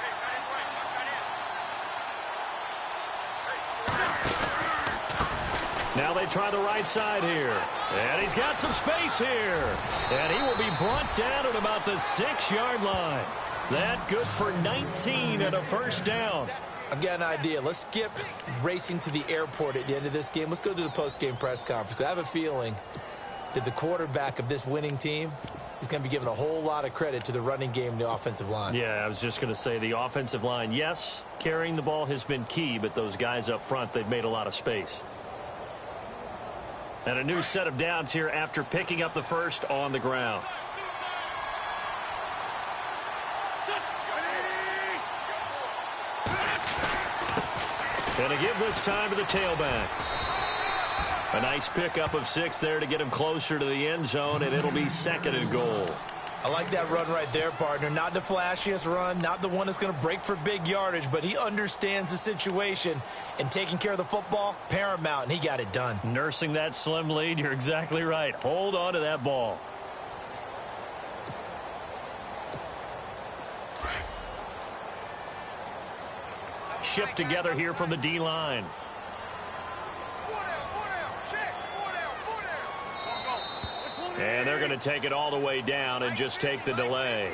Now they try the right side here. And he's got some space here. And he will be brought down at about the 6-yard line. That good for 19 and a first down. I've got an idea. Let's skip racing to the airport at the end of this game. Let's go to the post-game press conference. I have a feeling that the quarterback of this winning team is going to be giving a whole lot of credit to the running game and the offensive line. Yeah, I was just going to say the offensive line, yes, carrying the ball has been key, but those guys up front, they've made a lot of space. And a new set of downs here after picking up the first on the ground. And to give this time to the tailback. A nice pickup of 6 there to get him closer to the end zone, and it'll be 2nd and goal. I like that run right there, partner. Not the flashiest run, not the one that's going to break for big yardage, but he understands the situation, and taking care of the football, paramount, and he got it done. Nursing that slim lead, you're exactly right. Hold on to that ball. Shift together here from the D-line. And they're going to take it all the way down and just take the delay.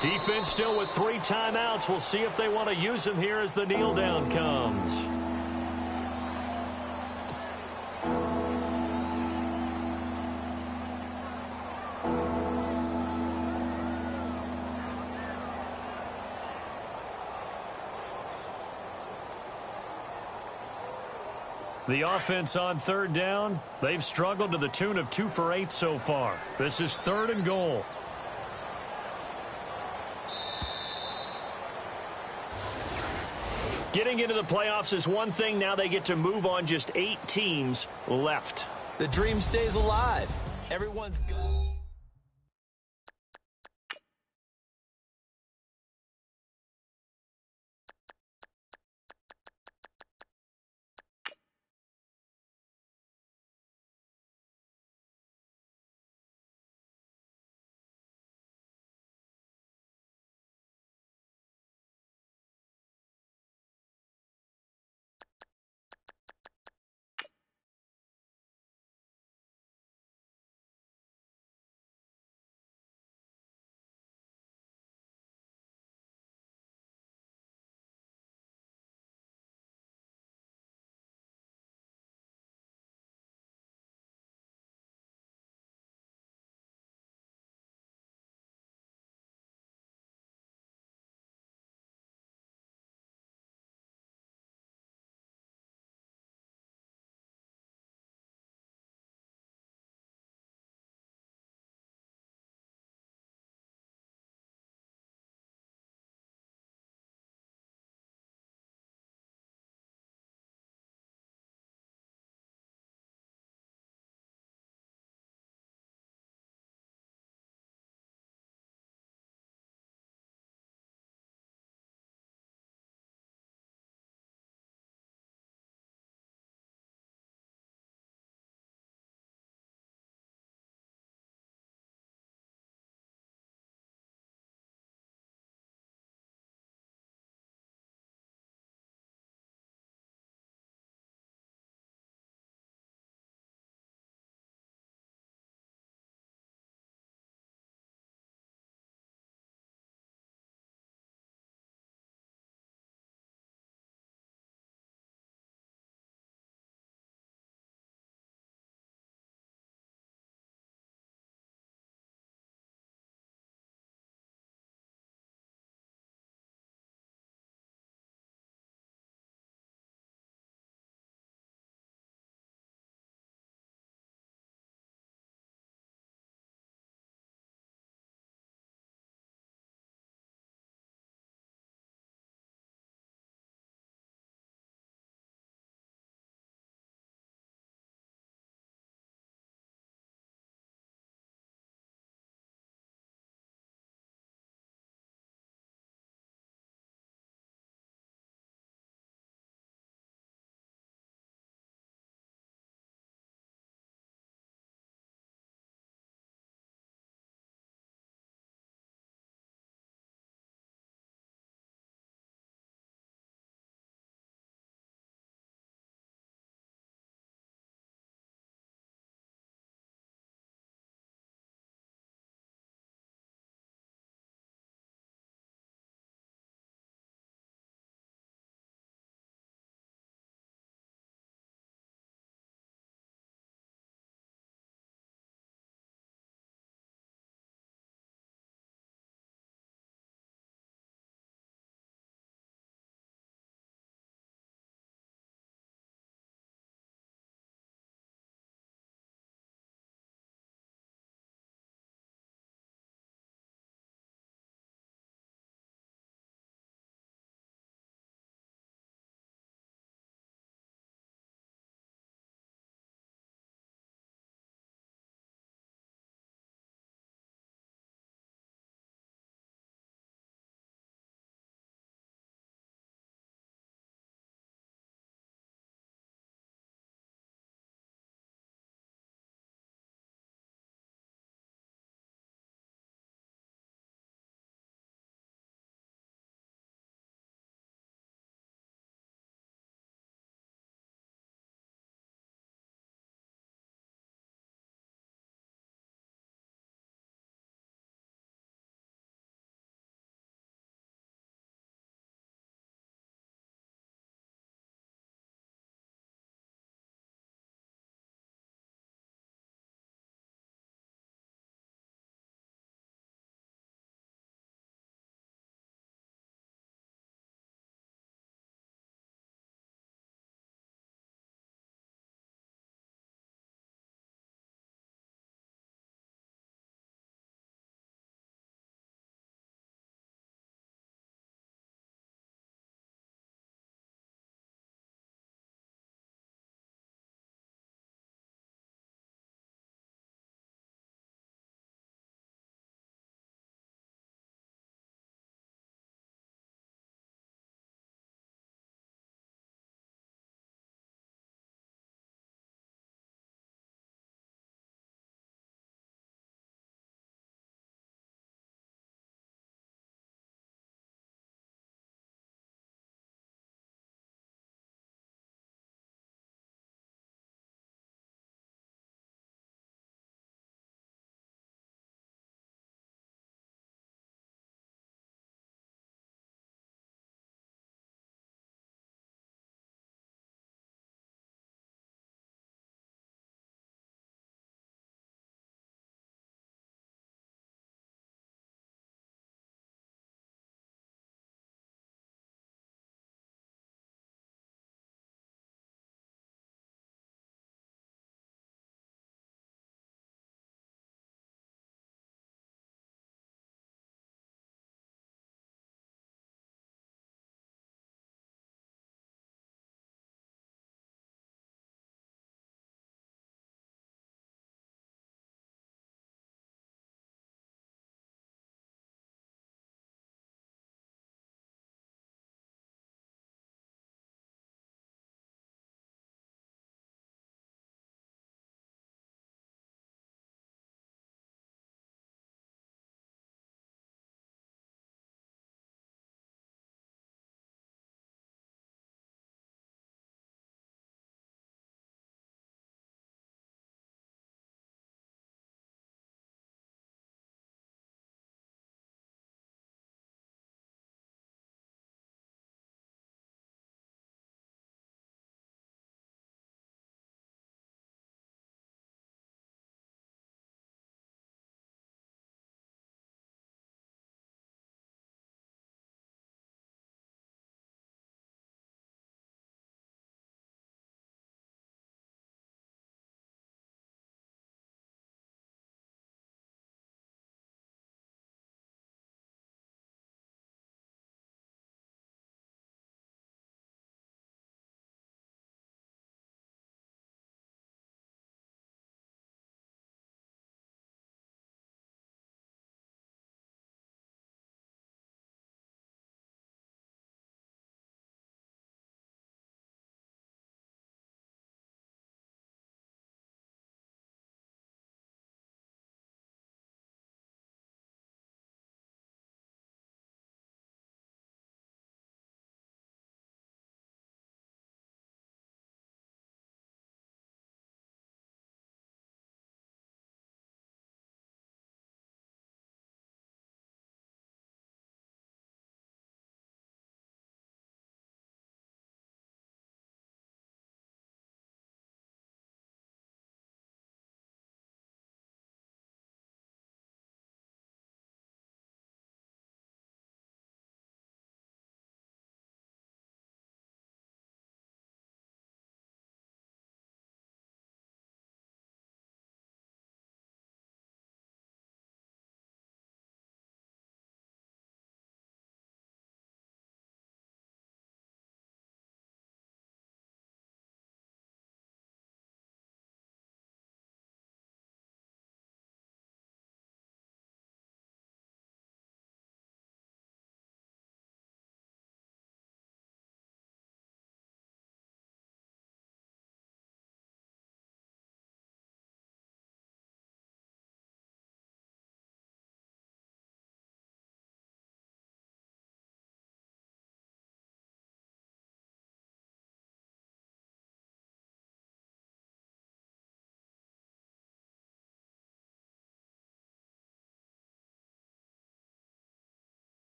Defense still with 3 timeouts. We'll see if they want to use them here as the kneel down comes. The offense on 3rd down, they've struggled to the tune of 2 for 8 so far. This is 3rd and goal. Getting into the playoffs is one thing. Now they get to move on. Just 8 teams left. The dream stays alive. Everyone's good.